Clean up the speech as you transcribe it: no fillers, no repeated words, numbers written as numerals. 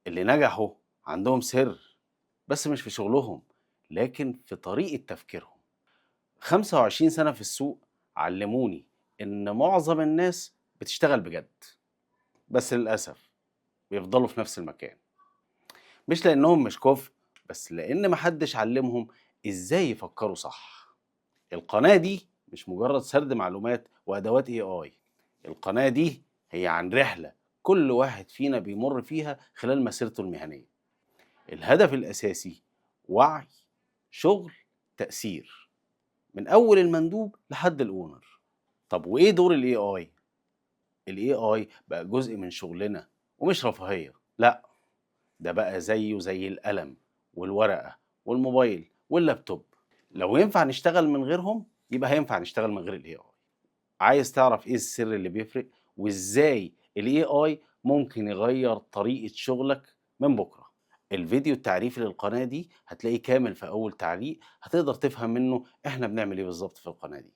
اللي نجحوا عندهم سر، بس مش في شغلهم، لكن في طريقة تفكيرهم. 25 سنة في السوق علموني إن معظم الناس بتشتغل بجد، بس للأسف بيفضلوا في نفس المكان، مش لأنهم مش كفء، بس لأن محدش علمهم إزاي يفكروا صح. القناة دي مش مجرد سرد معلومات وأدوات AI. القناة دي هي عن رحلة كل واحد فينا بيمر فيها خلال مسيرته المهنية. الهدف الأساسي وعي، شغل، تأثير، من أول المندوب لحد الأونر. طب وإيه دور ال AI؟ ال AI بقى جزء من شغلنا ومش رفاهية، لأ، ده بقى زيه زي القلم والورقة والموبايل واللابتوب. لو ينفع نشتغل من غيرهم يبقى هينفع نشتغل من غير ال AI. عايز تعرف إيه السر اللي بيفرق وإزاي ال AI ممكن يغير طريقة شغلك من بكرة؟ الفيديو التعريفي للقناة دي هتلاقيه كامل في أول تعليق، هتقدر تفهم منه إحنا بنعمل إيه بالظبط في القناة دي.